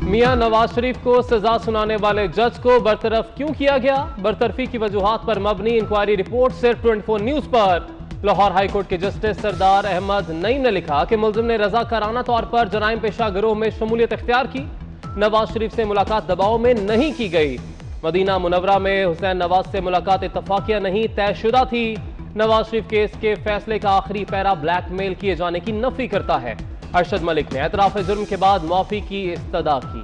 मियां नवाज शरीफ को सजा सुनाने वाले जज को बरतरफ क्यों किया गया? बरतरफी की वजूहात पर मबनी इंक्वायरी रिपोर्ट सिर्फ 24 न्यूज पर। लाहौर हाईकोर्ट के जस्टिस सरदार अहमद नईम ने लिखा कि मुल्जिम ने रजाकाराना तौर पर जराइम पेशा गिरोह में शमूलियत इख्तियार की। नवाज शरीफ से मुलाकात दबाव में नहीं की गई। मदीना मुनव्वरा में हुसैन नवाज से मुलाकात इत्तफाकिया नहीं तयशुदा थी। नवाज शरीफ केस के फैसले का आखिरी पैरा ब्लैकमेल किए जाने की नफी करता है। अरशद मलिक ने एतराफ जुर्म के बाद माफी की इस्तदा की।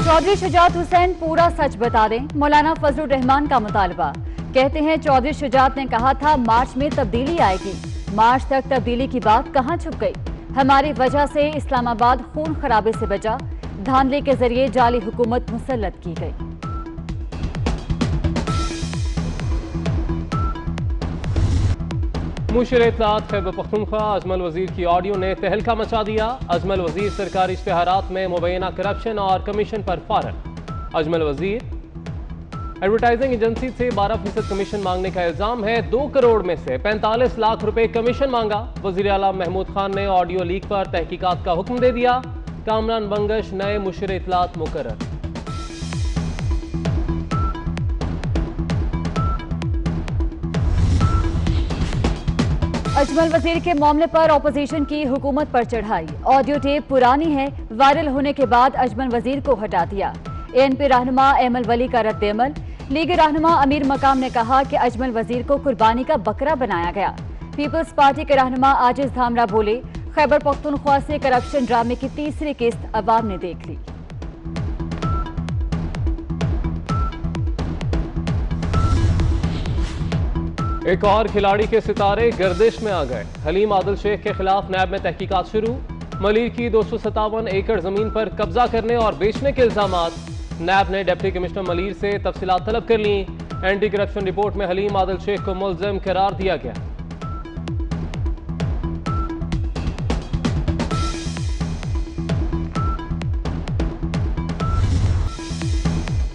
चौधरी शुजात हुसैन पूरा सच बता दें, मौलाना फजलुर रहमान का मुतालबा। कहते हैं चौधरी शुजात ने कहा था मार्च में तब्दीली आएगी। मार्च तक तब्दीली की बात कहां छुप गई? हमारी वजह से इस्लामाबाद खून खराबे से बचा। धांधली के जरिए जाली हुकूमत मुसल्लत की गई। मुशीर इत्तलात खैबर पख्तूनख्वा अजमल वजीर की ऑडियो ने तहलका मचा दिया। अजमल वजीर सरकारी इश्तिहारात में मुबैना करप्शन और कमीशन पर फारग। अजमल वजीर एडवर्टाइजिंग एजेंसी से 12% कमीशन मांगने का इल्जाम है। 2 करोड़ में से 45 लाख रुपए कमीशन मांगा। वजीर आला महमूद खान ने ऑडियो लीक पर तहकीकात का हुक्म दे दिया। कामरान बंगश नए मुशीर इत्तलात मुकर्रर। अजमल वजीर के मामले पर ऑपोजिशन की हुकूमत पर चढ़ाई। ऑडियो टेप पुरानी है, वायरल होने के बाद अजमल वजीर को हटा दिया। एएनपी रहनुमा एमल वली का रद्द-ए-अमल। लीग रहनुमा अमीर मकाम ने कहा कि अजमल वजीर को कुर्बानी का बकरा बनाया गया। पीपल्स पार्टी के रहनुमा आजिज धामरा बोले खैबर पख्तूनख्वा से करप्शन ड्रामे की तीसरी किस्त अवाम ने देख ली। एक और खिलाड़ी के सितारे गर्दिश में आ गए। हलीम आदिल शेख के खिलाफ नैब में तहकीकात शुरू। मलिर की 257 एकड़ जमीन पर कब्जा करने और बेचने के इल्जामात। नैब ने डिप्टी कमिश्नर मलिर से तफसीलात तलब कर ली। एंटी करप्शन रिपोर्ट में हलीम आदिल शेख को मुल्जिम करार दिया गया।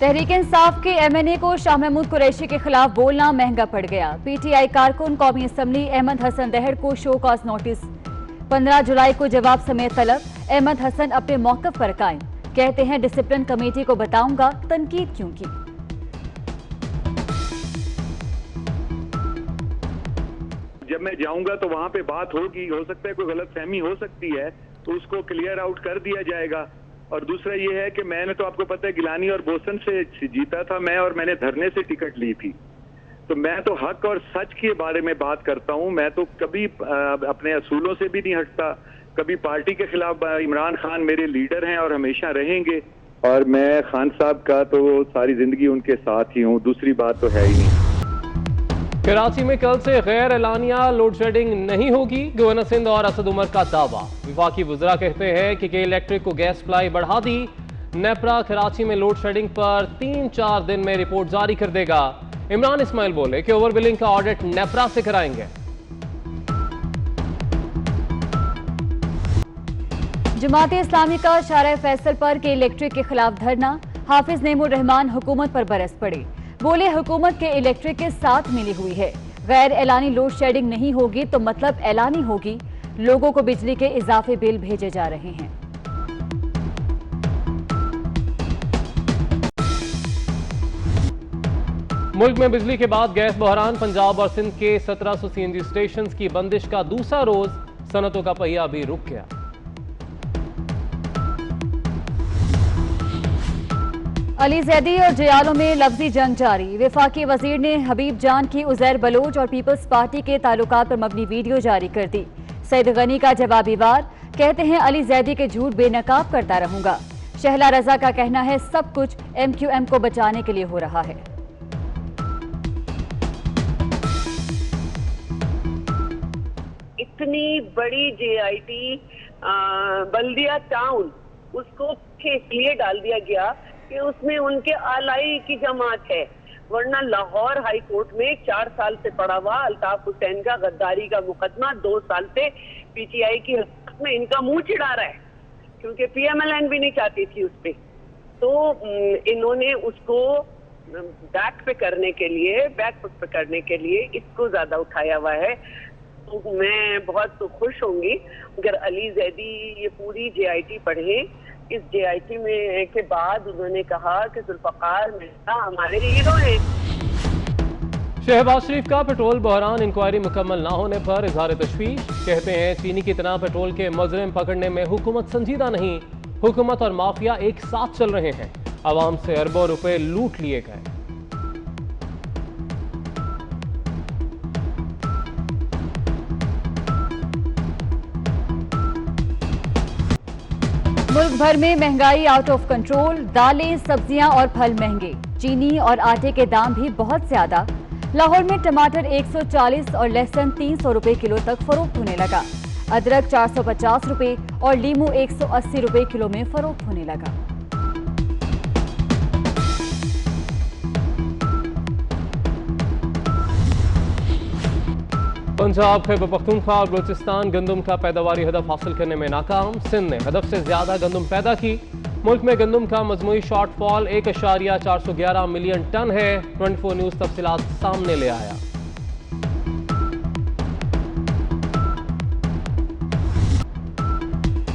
तहरीक इंसाफ के एमएनए को शाह महमूद कुरैशी के खिलाफ बोलना महंगा पड़ गया। पीटीआई कारकुन कौमी असम्बली अहमद हसन दहड़ को शो कॉज नोटिस। 15 जुलाई को जवाब समेत तलब। अहमद हसन अपने मौकफ पर कायम। कहते हैं डिसिप्लिन कमेटी को बताऊंगा तनकीद क्यों की। जब मैं जाऊंगा तो वहां पे बात होगी, हो सकता है कोई गलत फहमी हो सकती है तो उसको क्लियर आउट कर दिया जाएगा। और दूसरा ये है कि मैंने तो आपको पता है गिलानी और बोसन से जीता था मैं, और मैंने धरने से टिकट ली थी। तो मैं तो हक और सच के बारे में बात करता हूं। मैं तो कभी अपने असूलों से भी नहीं हटता। कभी पार्टी के खिलाफ इमरान खान मेरे लीडर हैं और हमेशा रहेंगे। और मैं खान साहब का तो सारी जिंदगी उनके साथ ही हूँ, दूसरी बात तो है ही नहीं। कराची में कल से गैर एलानिया लोड शेडिंग नहीं होगी। गवर्नर सिंध और असद उमर का दावा। विफाकी वज़रा कहते हैं कि इलेक्ट्रिक को गैस सप्लाई बढ़ा दी। नेपरा कराची में लोड शेडिंग पर 3-4 दिन में रिपोर्ट जारी कर देगा। इमरान इस्माइल बोले कि ओवर बिलिंग का ऑडिट नेपरा से कराएंगे। जमात इस्लामी का शारा फैसल पर के इलेक्ट्रिक के खिलाफ धरना। हाफिज नेमुर रहमान हुकूमत पर बरस पड़े। बोले हुकूमत के इलेक्ट्रिक के साथ मिली हुई है। गैर एलानी लोड शेडिंग नहीं होगी तो मतलब एलानी होगी। लोगों को बिजली के इजाफे बिल भेजे जा रहे हैं। मुल्क में बिजली के बाद गैस बहरान। पंजाब और सिंध के 1700 सीएनजी स्टेशन की बंदिश का दूसरा रोज। सनतों का पहिया भी रुक गया। अली जैदी और जयालों में लफ्जी जंग जारी। वफाकी वजीर ने हबीब जान की उजैर बलोच और पीपल्स पार्टी के ताल्लुकात पर मबनी वीडियो जारी कर दी। सईद गनी का जवाबी वार। कहते हैं अली जैदी के झूठ बेनकाब करता रहूंगा। शहला रजा का कहना है सब कुछ MQM को बचाने के लिए हो रहा है। इतनी बड़ी JIT बल्दिया टाउन उसको इसलिए डाल दिया गया कि उसमें उनके आलाई की जमात है, वरना लाहौर हाई कोर्ट में 4 साल से पड़ा हुआ अल्ताफ हुसैन का गद्दारी का मुकदमा 2 साल से PTI की हकूमत में इनका मुंह चिढ़ा रहा है, क्योंकि PMLN भी नहीं चाहती थी उस पे। तो इन्होंने उसको बैक पे करने के लिए, बैक फुट पे करने के लिए इसको ज्यादा उठाया हुआ है। तो मैं बहुत खुश होंगी अगर अली जैदी ये पूरी JIT पढ़े। इस JIT में के बाद उन्होंने कहा कि जुल्फकार मिर्जा हमारे हीरो हैं। शहबाज शरीफ का पेट्रोल बहरान इंक्वायरी मुकम्मल ना होने पर इजहार तशवीश। कहते हैं चीनी की तरह पेट्रोल के मुजरिम पकड़ने में हुकूमत संजीदा नहीं, हुकूमत और माफिया एक साथ चल रहे हैं, आवाम से अरबों रुपए लूट लिए गए। मुल्क भर में महंगाई आउट ऑफ कंट्रोल, दालें, सब्जियां और फल महंगे, चीनी और आटे के दाम भी बहुत ज्यादा। लाहौर में टमाटर 140 और लहसुन 300 रुपए किलो तक फरोख्त होने लगा। अदरक 450 रुपए और लीमू 180 रुपए किलो में फरोख्त होने लगा। पंजाब, खैबर पख्तूनख्वा और बलूचिस्तान गंदम का पैदावारी हदफ हासिल करने में नाकाम। सिंध ने हदफ से ज्यादा गंदम पैदा की। मुल्क में गंदम का मजमूई शॉर्टफॉल 1.411 मिलियन टन है। 24 न्यूज तफसीलात सामने ले आया।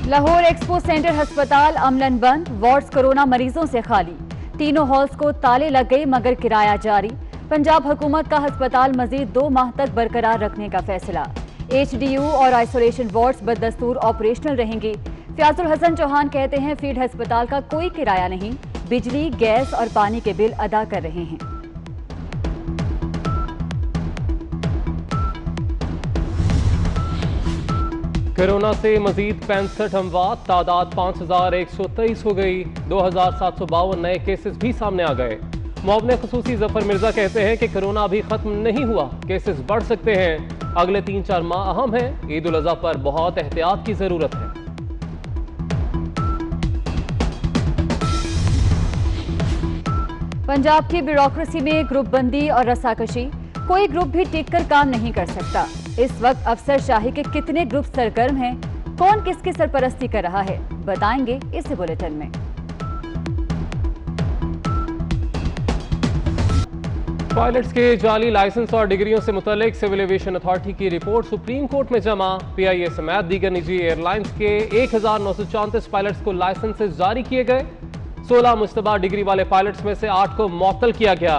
लाहौर एक्सपो सेंटर अस्पताल अमलन बंद, वार्ड्स कोरोना मरीजों से खाली। तीनों हॉल्स को ताले लग गए मगर किराया जारी। पंजाब हुकूमत का अस्पताल मजीद 2 माह तक बरकरार रखने का फैसला। HDU और आइसोलेशन वार्ड्स बदस्तूर ऑपरेशनल रहेंगे। फयाजुल हसन चौहान कहते हैं फील्ड अस्पताल का कोई किराया नहीं, बिजली, गैस और पानी के बिल अदा कर रहे हैं। कोरोना से मजीद 65 अमवात, तादाद 5123 हो गई। 2752 नए केसेस भी सामने आ गए। मुआवने खसूसी जफर मिर्जा कहते हैं कि कोरोना अभी खत्म नहीं हुआ, केसेस बढ़ सकते हैं। अगले 3-4 माह अहम हैं। ईद उल अजहा पर बहुत एहतियात की जरूरत है। पंजाब की ब्यूरोक्रेसी में ग्रुप बंदी और रसाकशी, कोई ग्रुप भी टिक कर काम नहीं कर सकता। इस वक्त अफसरशाही के कितने ग्रुप सरगर्म हैं, कौन किसकी सरपरस्ती कर रहा है, बताएंगे इस बुलेटिन में। पायलट्स के जाली लाइसेंस और डिग्रियों से मुतल्लिक सिविल एविएशन अथॉरिटी की रिपोर्ट सुप्रीम कोर्ट में जमा। PIA समेत दीगर निजी एयरलाइंस के 1934 पायलट्स को लाइसेंसेस जारी किए गए। 16 मुश्तबा डिग्री वाले पायलट्स में से 8 को मुअत्तल किया गया।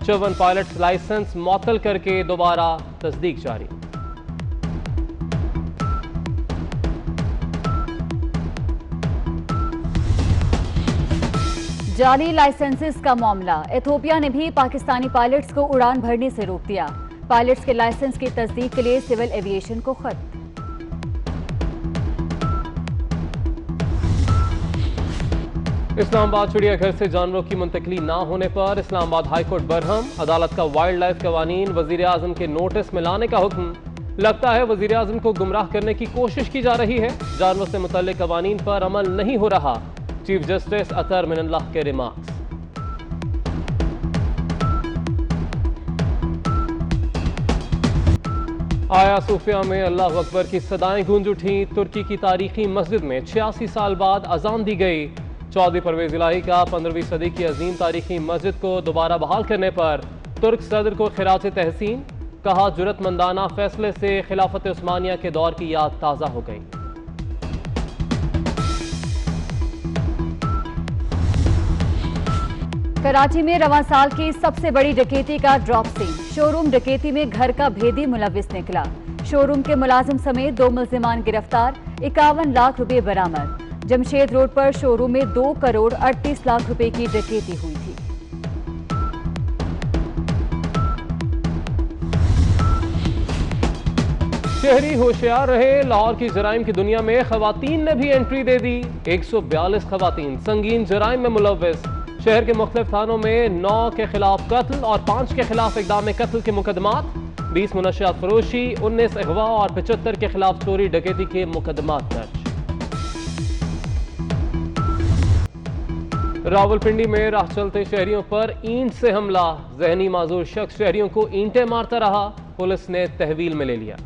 54 पायलट्स लाइसेंस मुअत्तल करके दोबारा तस्दीक जारी। जाली लाइसेंसेस का मामला, इथियोपिया ने भी पाकिस्तानी पायलट्स को उड़ान भरने से रोक दिया। पायलट्स के लाइसेंस की तस्दीक के लिए सिविल एविएशन को खत। इस्लामाबाद चिड़ियाघर से जानवरों की मुंतकली ना होने पर इस्लामाबाद हाईकोर्ट बरहम। अदालत का वाइल्ड लाइफ कवानीन वजीर आजम के नोटिस में लाने का हुक्म। लगता है वजीर आजम को गुमराह करने की कोशिश की जा रही है। जानवरों से मुतल्लिक कवानीन पर अमल नहीं हो रहा। चीफ जस्टिस अतर मिनल्लाह के रिमार्क्स। आया सूफिया में अल्लाह अकबर की सदाएं गूंज उठी। तुर्की की तारीखी मस्जिद में 86 साल बाद अजान दी गई। चौधरी परवेज इलाही का 15वीं सदी की अजीम तारीखी मस्जिद को दोबारा बहाल करने पर तुर्क सदर को खिराज तहसीन। कहा जुरतमंदाना फैसले से खिलाफत उस्मानिया के दौर की याद ताज़ा हो गई। कराची में रवां साल की सबसे बड़ी डकैती का ड्रॉप सीन। शोरूम डकैती में घर का भेदी मुलविस निकला। शोरूम के मुलाजिम समेत 2 मुल्जिमान गिरफ्तार। 51 लाख रुपए बरामद। जमशेद रोड पर शोरूम में 2 करोड़ 38 लाख रुपए की डकैती हुई थी। शहरी होशियार रहे। लाहौर की जराइम की दुनिया में खवातीन ने भी एंट्री दे दी। 142 खवातीन संगीन जराइम में मुलविस। शहर के मुख्तलिफ थानों में 9 के खिलाफ कत्ल और 5 के खिलाफ इक़दाम कत्ल के मुकदमात। 20 मुनशियात फरोशी, 19 अगवा और 75 के खिलाफ चोरी डकैती के मुकदमात दर्ज। रावलपिंडी में राह चलते शहरियों पर ईंट से हमला। जहनी माजूर शख्स शहरियों को ईंटें मारता रहा। पुलिस ने तहवील में ले लिया।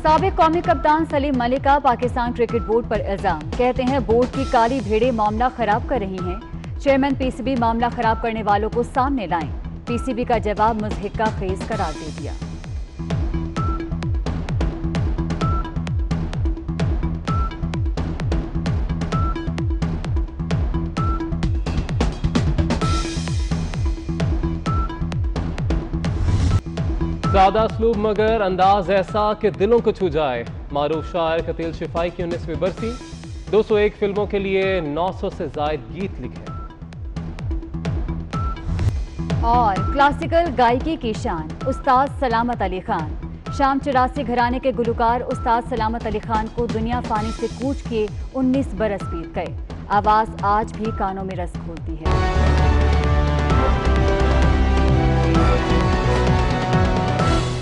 साबिक कौमी कप्तान सलीम मलिक का पाकिस्तान क्रिकेट बोर्ड पर इल्जाम। कहते हैं बोर्ड की काली भेड़ें मामला खराब कर रही हैं। चेयरमैन पीसीबी मामला खराब करने वालों को सामने लाएं। पीसीबी का जवाब मुज़हिका खेज करार दे दिया। सादा स्लूब मगर अंदाज ऐसा कि दिलों को छू जाए। मारूफ शायर कतील शिफाई की 19वीं बरसी, 201 फिल्मों के लिए 900 से जायद गीत लिखे। और क्लासिकल गायकी की शान उस्ताद सलामत अली खान। शाम 84 घराने के गुलकार उस्ताद सलामत अली खान को दुनिया फानी से कूच किए 19 बरस बीत गए। आवाज आज भी कानों में रस घोलती है।